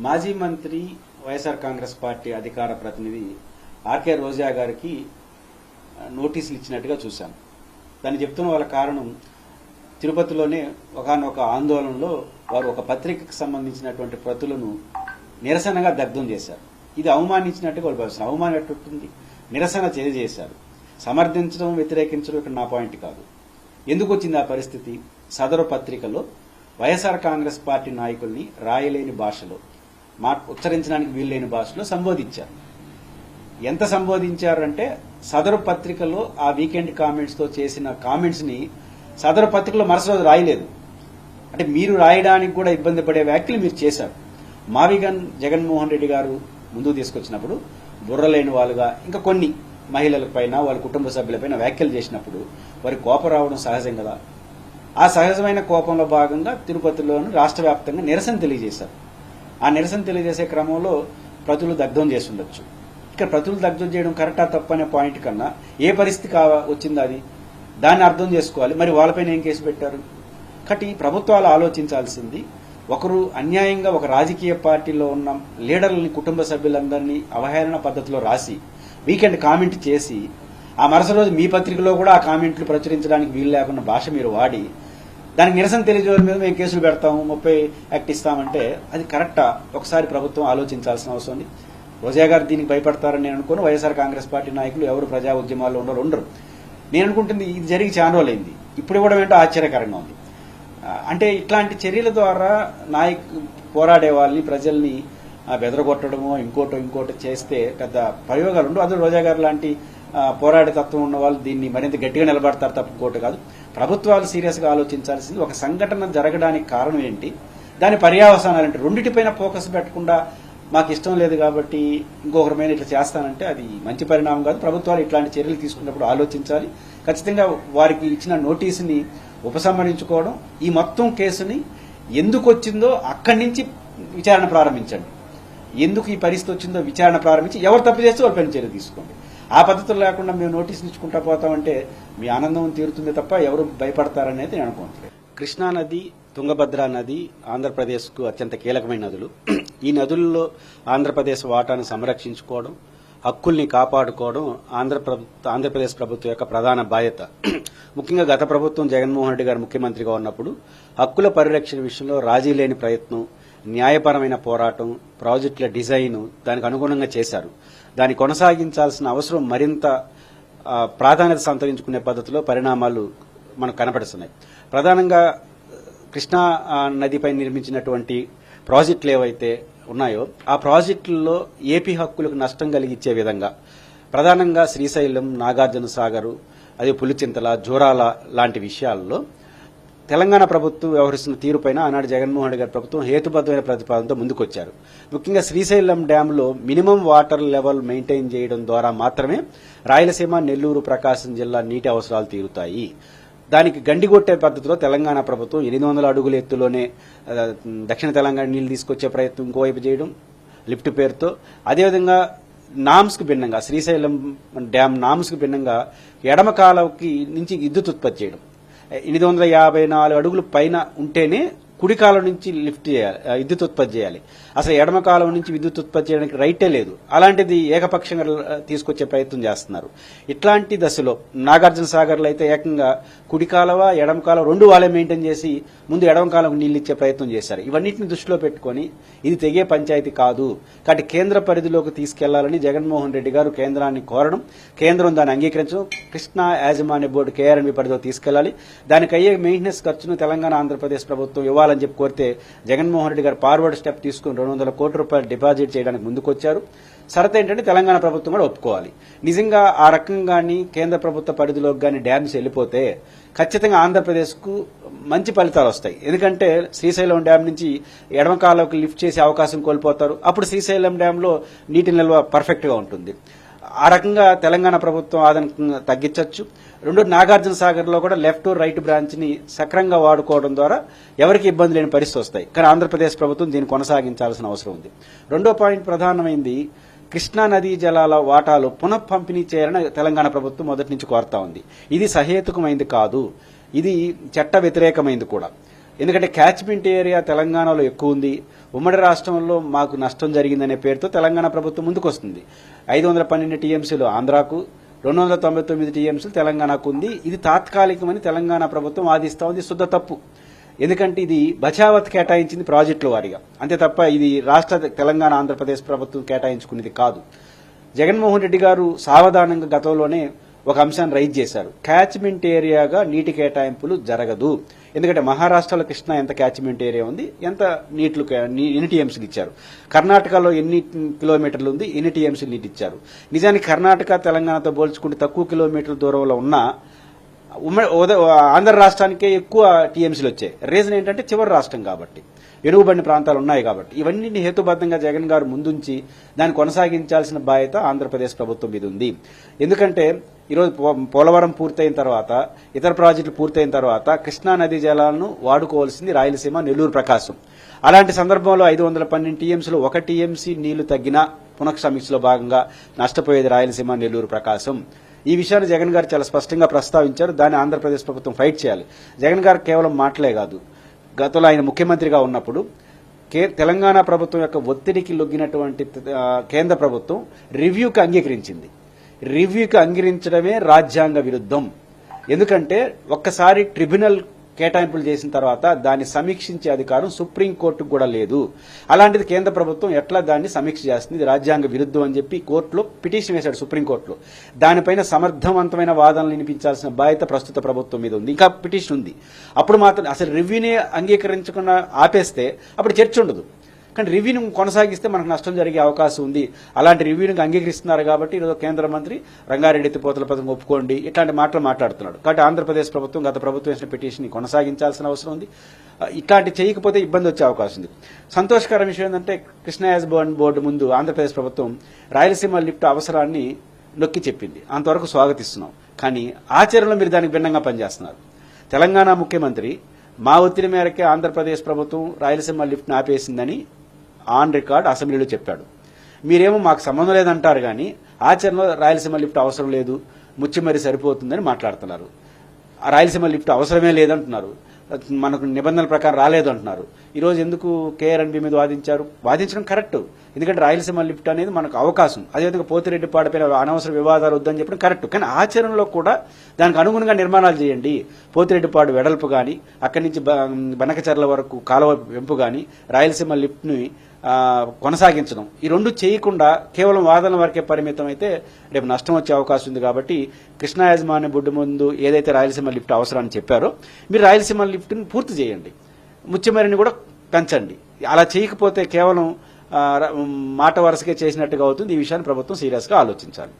మాజీ మంత్రి వైఎస్ఆర్ కాంగ్రెస్ పార్టీ అధికార ప్రతినిధి ఆర్కే రోజా గారికి నోటీసులు ఇచ్చినట్టుగా చూశాం. దాన్ని చెప్తున్న వాళ్ళ కారణం తిరుపతిలోనే ఒకానొక ఆందోళనలో వారు ఒక పత్రికకు సంబంధించినటువంటి ప్రతులను నిరసనగా దగ్ధం చేశారు. ఇది అవమానించినట్టుగా వాళ్ళు భావిస్తున్నారు. అవమానం ఎట్టుంటుంది? నిరసన తెలియజేశారు. సమర్థించడం వ్యతిరేకించడం ఇక్కడ నా పాయింట్ కాదు. ఎందుకు వచ్చింది ఆ పరిస్థితి? సదరు పత్రికలో వైఎస్ఆర్ కాంగ్రెస్ పార్టీ నాయకుల్ని రాయలేని భాషలో, ఉచ్చరించడానికి వీల్లేని భాషలో సంబోధించారు. ఎంత సంబోధించారంటే సదరు పత్రికలో ఆ వీకెండ్ కామెంట్స్ తో చేసిన కామెంట్స్ ని సదరు పత్రికలో మరుసటి రోజు రాయలేదు. అంటే మీరు రాయడానికి కూడా ఇబ్బంది పడే వ్యాఖ్యలు మీరు చేశారు. మావిగన్ జగన్మోహన్ రెడ్డి గారు ముందుకు తీసుకొచ్చినప్పుడు బుర్రలేని వాళ్ళుగా ఇంకా కొన్ని మహిళల పైన వాళ్ళ కుటుంబ సభ్యులపైన వ్యాఖ్యలు చేసినప్పుడు వారి కోపం రావడం సహజం కదా. ఆ సహజమైన కోపంలో భాగంగా తిరుపతిలోని రాష్ట్ర వ్యాప్తంగా నిరసన తెలియజేశారు. ఆ నిరసన తెలియజేసే క్రమంలో ప్రతులు దగ్ధం చేసి ఉండొచ్చు. ఇక్కడ ప్రతులు దగ్ధం చేయడం కరెక్టా తప్ప అనే పాయింట్ కన్నా ఏ పరిస్థితి వచ్చింది అది దాన్ని అర్థం చేసుకోవాలి. మరి వాళ్ళపైన ఏం కేసు పెట్టారు? కాబట్టి ప్రభుత్వాలు ఆలోచించాల్సింది, ఒకరు అన్యాయంగా ఒక రాజకీయ పార్టీలో ఉన్న లీడర్లని కుటుంబ సభ్యులందరినీ అవహేళన పద్ధతిలో రాసి వీకెండ్ కామెంట్ చేసి ఆ మరుసటి రోజు మీ పత్రికలో కూడా ఆ కామెంట్లు ప్రచురించడానికి వీలు లేకుండా భాష మీరు వాడి దానికి నిరసన తెలియజేయడం మీద మేము కేసులు పెడతాము, 30 యాక్ట్ ఇస్తామంటే అది కరెక్టా? ఒకసారి ప్రభుత్వం ఆలోచించాల్సిన అవసరం ఉంది. రోజా గారు దీనికి భయపడతారని నేను అనుకోను. వైఎస్ఆర్ కాంగ్రెస్ పార్టీ నాయకులు ఎవరు ప్రజా ఉద్యమాల్లో ఉండరు. నేను అనుకుంటుంది ఇది జరిగి చాలా రోజులైంది, ఇప్పుడు కూడా ఏంటో ఆశ్చర్యకరంగా ఉంది. అంటే ఇట్లాంటి చర్యల ద్వారా పోరాడే వాళ్ళని ప్రజల్ని బెదరగొట్టడమో ఇంకోటో చేస్తే పెద్ద ప్రయోగాలు ఉండవు. అదే రోజా గారు లాంటి పోరాడే తత్వం ఉన్న వాళ్ళు దీన్ని మరింత గట్టిగా నిలబడతారు తప్ప ఇంకోటి కాదు. ప్రభుత్వాలు సీరియస్ గా ఆలోచించాల్సింది ఒక సంఘటన జరగడానికి కారణం ఏంటి, దాని పర్యావసానాలంటే రెండింటిపైన ఫోకస్ పెట్టకుండా మాకు ఇష్టం లేదు కాబట్టి ఇంకొకరి మీద ఇట్లా చేస్తానంటే అది మంచి పరిణామం కాదు. ప్రభుత్వాలు ఇట్లాంటి చర్యలు తీసుకున్నప్పుడు ఆలోచించాలి. ఖచ్చితంగా వారికి ఇచ్చిన నోటీసుని ఉపసంహరించుకోవడం, ఈ మొత్తం కేసుని ఎందుకు వచ్చిందో అక్కడి నుంచి విచారణ ప్రారంభించండి. ఎందుకు ఈ పరిస్థితి వచ్చిందో విచారణ ప్రారంభించి ఎవరు తప్పు చేస్తే వాళ్ళపైన చర్య తీసుకోండి. ఆ పద్ధతులు లేకుండా మేము నోటీసులు ఇచ్చుకుంటా పోతామంటే మీ ఆనందం తీరుతుంది తప్ప ఎవరు భయపడతారనేది నేను అనుకుంటున్నాను. కృష్ణా నది, తుంగభద్ర నది ఆంధ్రప్రదేశ్కు అత్యంత కీలకమైన నదులు. ఈ నదుల్లో ఆంధ్రప్రదేశ్ వాటాను సంరక్షించుకోవడం, హక్కుల్ని కాపాడుకోవడం ఆంధ్రప్రదేశ్ ప్రభుత్వం యొక్క ప్రధాన బాధ్యత. ముఖ్యంగా గత ప్రభుత్వం జగన్మోహన్ రెడ్డి గారు ముఖ్యమంత్రిగా ఉన్నప్పుడు హక్కుల పరిరక్షణ విషయంలో రాజీ లేని ప్రయత్నం, న్యాయపరమైన పోరాటం, ప్రాజెక్టుల డిజైన్ దానికి అనుగుణంగా చేశారు. దాన్ని కొనసాగించాల్సిన అవసరం మరింత ప్రాధాన్యత సంతరించుకునే పద్ధతిలో పరిణామాలు మనకు కనపడుతున్నాయి. ప్రధానంగా కృష్ణా నదిపై నిర్మించినటువంటి ప్రాజెక్టులు ఏవైతే ఉన్నాయో ఆ ప్రాజెక్టుల్లో ఏపీ హక్కులకు నష్టం కలిగించే విధంగా ప్రధానంగా శ్రీశైలం, నాగార్జున సాగర్, అదే పులిచింతల, జోరాల లాంటి విషయాల్లో తెలంగాణ ప్రభుత్వం వ్యవహరిస్తున్న తీరుపైన ఆనాడు జగన్మోహన్ రెడ్డి గారి ప్రభుత్వం హేతుబద్దమైన ప్రతిపాదనతో ముందుకొచ్చారు. ముఖ్యంగా శ్రీశైలం డ్యాంలో మినిమం వాటర్ లెవెల్ మెయింటైన్ చేయడం ద్వారా మాత్రమే రాయలసీమ, నెల్లూరు, ప్రకాశం జిల్లా నీటి అవసరాలు తీరుతాయి. దానికి గండిగొట్టే పద్ధతిలో తెలంగాణ ప్రభుత్వం 800 అడుగుల ఎత్తులోనే దక్షిణ తెలంగాణ నీళ్లు తీసుకొచ్చే ప్రయత్నం ఇంకోవైపు చేయడం లిఫ్ట్ పేరుతో, అదేవిధంగా నామ్స్ కు భిన్నంగా శ్రీశైలం డ్యామ్ నామ్స్ కు భిన్నంగా ఎడమ కాలువకి నుంచి విద్యుత్ ఉత్పత్తి చేయడం. 854 అడుగులు పైన ఉంటేనే కుడి కాలం నుంచి లిఫ్ట్ చేయాలి, విద్యుత్ ఉత్పత్తి చేయాలి. అసలు ఎడమ కాలం నుంచి విద్యుత్ ఉత్పత్తి చేయడానికి రైటే లేదు. అలాంటిది ఏకపక్షంగా తీసుకొచ్చే ప్రయత్నం చేస్తున్నారు. ఇట్లాంటి దశలో నాగార్జున సాగర్లో అయితే ఏకంగా కుడి కాలువ, ఎడమ కాలువ రెండు వాళ్ళే మెయింటైన్ చేసి ముందు ఎడమ కాలువకు నీళ్లు ఇచ్చే ప్రయత్నం చేశారు. ఇవన్నింటిని దృష్టిలో పెట్టుకుని ఇది తెగే పంచాయతీ కాదు కాబట్టి కేంద్ర పరిధిలోకి తీసుకెళ్లాలని జగన్మోహన్ రెడ్డి గారు కేంద్రాన్ని కోరడం, కేంద్రం దాన్ని అంగీకరించడం, కృష్ణా యాజమాన్య బోర్డు కేఆర్ఎంబీ పరిధిలో తీసుకెళ్లాలి. దానికి అయ్యే మెయింటెనెన్స్ ఖర్చును తెలంగాణ, ఆంధ్రప్రదేశ్ ప్రభుత్వం ఇవ్వాలని చెప్పి కోరితే జగన్మోహన్ రెడ్డి గారు ఫార్వర్డ్ స్టెప్ తీసుకుని 200 కోట్ల రూపాయలు డిపాజిట్ చేయడానికి ముందుకొచ్చారు. షరతు ఏంటంటే తెలంగాణ ప్రభుత్వం కూడా ఒప్పుకోవాలి. నిజంగా ఆ రకంగాని కేంద్ర ప్రభుత్వ పరిధిలోకి కానీ డ్యామ్స్ వెళ్ళిపోతే ఖచ్చితంగా ఆంధ్రప్రదేశ్కు మంచి ఫలితాలు వస్తాయి. ఎందుకంటే శ్రీశైలం డ్యామ్ నుంచి ఎడమ కాలువకు లిఫ్ట్ చేసే అవకాశం కోల్పోతారు. అప్పుడు శ్రీశైలం డ్యాంలో నీటి నిల్వ పర్ఫెక్ట్ గా ఉంటుంది. ఆ రకంగా తెలంగాణ ప్రభుత్వం ఆదాయం తగ్గించవచ్చు. రెండో, నాగార్జున సాగర్ లో కూడా లెఫ్ట్ రైట్ బ్రాంచ్ ని సక్రంగా వాడుకోవడం ద్వారా ఎవరికి ఇబ్బంది లేని పరిస్థితి వస్తాయి. కానీ ఆంధ్రప్రదేశ్ ప్రభుత్వం దీన్ని కొనసాగించాల్సిన అవసరం ఉంది. రెండో పాయింట్ ప్రధానమైంది, కృష్ణా నదీ జలాల వాటాలు పునః పంపిణీ చేయాలని తెలంగాణ ప్రభుత్వం మొదటి నుంచి కోరుతా ఉంది. ఇది సహేతుకమైంది కాదు, ఇది చట్ట వ్యతిరేకమైంది కూడా. ఎందుకంటే క్యాచ్మెంట్ ఏరియా తెలంగాణలో ఎక్కువ ఉంది, ఉమ్మడి రాష్ట్రంలో మాకు నష్టం జరిగిందనే పేరుతో తెలంగాణ ప్రభుత్వం ముందుకు వస్తుంది. 512 టీఎంసీలు ఆంధ్రాకు, 299 టీఎంసీలు తెలంగాణకు ఉంది. ఇది తాత్కాలికమని తెలంగాణ ప్రభుత్వం వాదిస్తా ఉంది. శుద్ధ తప్పు. ఎందుకంటే ఇది బచావత్ కేటాయించింది ప్రాజెక్టుల వారీగా, అంతే తప్ప ఇది రాష్ట్ర తెలంగాణ ఆంధ్రప్రదేశ్ ప్రభుత్వం కేటాయించుకునేది కాదు. జగన్మోహన్ రెడ్డి గారు సావధానంగా గతంలోనే ఒక అంశాన్ని రైజ్ చేశారు. క్యాచ్మెంట్ ఏరియాగా నీటి కేటాయింపులు జరగదు. ఎందుకంటే మహారాష్ట్రలో కృష్ణా ఎంత క్యాచ్మెంట్ ఏరియా ఉంది, ఎంత ఎన్ని టీఎంసీలు ఇచ్చారు, కర్ణాటకలో ఎన్ని కిలోమీటర్లు ఉంది, ఎన్ని టీఎంసీలు నీటి ఇచ్చారు. నిజానికి కర్ణాటక తెలంగాణతో పోల్చుకుంటే తక్కువ కిలోమీటర్ల దూరంలో ఉన్న ఆంధ్ర రాష్ట్రానికే ఎక్కువ టీఎంసీలు వచ్చాయి. రీజన్ ఏంటంటే చివరి రాష్ట్రం కాబట్టి, వెనుకబడిన ప్రాంతాలు ఉన్నాయి కాబట్టి. ఇవన్నీ హేతుబద్ధంగా జగన్ గారు ముందుంచి దాన్ని కొనసాగించాల్సిన బాధ్యత ఆంధ్రప్రదేశ్ ప్రభుత్వం మీద ఉంది. ఎందుకంటే ఈరోజు పోలవరం పూర్తయిన తర్వాత, ఇతర ప్రాజెక్టులు పూర్తయిన తర్వాత కృష్ణా నదీ జలాలను వాడుకోవాల్సింది రాయలసీమ, నెల్లూరు, ప్రకాశం. అలాంటి సందర్భంలో 512 టీఎంసీలు 1 టీఎంసీ నీళ్లు తగ్గినా పునఃసమీక్షలో భాగంగా నష్టపోయేది రాయలసీమ, నెల్లూరు, ప్రకాశం. ఈ విషయాన్ని జగన్ గారు చాలా స్పష్టంగా ప్రస్తావించారు. దాన్ని ఆంధ్రప్రదేశ్ ప్రభుత్వం ఫైట్ చేయాలి. జగన్ గారు కేవలం మాటలే కాదు, గతంలో ఆయన ముఖ్యమంత్రిగా ఉన్నప్పుడు తెలంగాణ ప్రభుత్వం యొక్క ఒత్తిడికి లొగ్గినటువంటి కేంద్ర ప్రభుత్వం రివ్యూకి అంగీకరించింది. రివ్యూకి అంగీకరించడమే రాజ్యాంగ విరుద్ధం. ఎందుకంటే ఒక్కసారి ట్రిబ్యునల్ కేటాయింపులు చేసిన తర్వాత దాన్ని సమీక్షించే అధికారం సుప్రీంకోర్టుకు కూడా లేదు. అలాంటిది కేంద్ర ప్రభుత్వం ఎట్లా దాన్ని సమీక్ష చేస్తుంది, ఇది రాజ్యాంగ విరుద్ధం అని చెప్పి కోర్టులో పిటిషన్ వేశాడు, సుప్రీంకోర్టులో. దానిపైన సమర్థవంతమైన వాదనలు వినిపించాల్సిన బాధ్యత ప్రస్తుత ప్రభుత్వం మీద ఉంది. ఇంకా పిటిషన్ ఉంది. అప్పుడు మాత్రం అసలు రివ్యూని అంగీకరించకుండా ఆపేస్తే అప్పుడు చర్చ ఉండదు. కానీ రివ్యూను కొనసాగిస్తే మనకు నష్టం జరిగే అవకాశం ఉంది. అలాంటి రివ్యూని అంగీకరిస్తున్నారు కాబట్టి ఈరోజు కేంద్ర మంత్రి రంగారెడ్డి ఎత్తిపోతల పథకం ఒప్పుకోండి ఇట్లాంటి మాటలు మాట్లాడుతున్నాడు. కాబట్టి ఆంధ్రప్రదేశ్ ప్రభుత్వం గత ప్రభుత్వం వేసిన పిటిషన్ కొనసాగించాల్సిన అవసరం ఉంది. ఇట్లాంటి చేయకపోతే ఇబ్బంది వచ్చే అవకాశం ఉంది. సంతోషకర విషయం ఏంటంటే కృష్ణా యాజమాన్య బోర్డు ముందు ఆంధ్రప్రదేశ్ ప్రభుత్వం రాయలసీమ లిఫ్ట్ అవసరాన్ని నొక్కి చెప్పింది. అంతవరకు స్వాగతిస్తున్నాం. కానీ ఆచరణలో మీరు దానికి భిన్నంగా పనిచేస్తున్నారు. తెలంగాణ ముఖ్యమంత్రి మా ఒత్తిడి మేరకే ఆంధ్రప్రదేశ్ ప్రభుత్వం రాయలసీమ లిఫ్ట్ను ఆపేసిందని ఆన్ రికార్డ్ అసెంబ్లీలో చెప్పాడు. మీరేమో మాకు సంబంధం లేదంటారు, కానీ ఆచరణలో రాయలసీమ లిఫ్ట్ అవసరం లేదు, ముచ్చిమరి సరిపోతుందని మాట్లాడుతున్నారు. రాయలసీమ లిఫ్ట్ అవసరమే లేదంటున్నారు, మనకు నిబంధనల ప్రకారం రాలేదు అంటున్నారు. ఈరోజు ఎందుకు కేఆర్ఎన్బి మీద వాదించడం కరెక్ట్. ఎందుకంటే రాయలసీమ లిఫ్ట్ అనేది మనకు అవకాశం. అదేవిధంగా పోతిరెడ్డిపాడుపైన అనవసర వివాదాలు వద్దని చెప్పడం కరెక్ట్. కానీ ఆచరణలో కూడా దానికి అనుగుణంగా నిర్మాణాలు చేయండి. పోతిరెడ్డిపాడు వెడల్పు కానీ, అక్కడి నుంచి బనకచర్ల వరకు కాలువ వెంపు కానీ, రాయలసీమ లిఫ్ట్ని కొనసాగించడం, ఈ రెండు చేయకుండా కేవలం వాదనల వరకే పరిమితం అయితే రేపు నష్టం వచ్చే అవకాశం ఉంది. కాబట్టి కృష్ణా యాజమాన్య బొడ్డు ముందు ఏదైతే రాయలసీమ లిఫ్ట్ అవసరాన్ని చెప్పారో మీరు రాయలసీమ లిఫ్ట్ని పూర్తి చేయండి, ముచ్చెమరిని కూడా పెంచండి. అలా చేయకపోతే కేవలం మాట వరుసకే చేసినట్టుగా అవుతుంది. ఈ విషయాన్ని ప్రభుత్వం సీరియస్గా ఆలోచించాలి.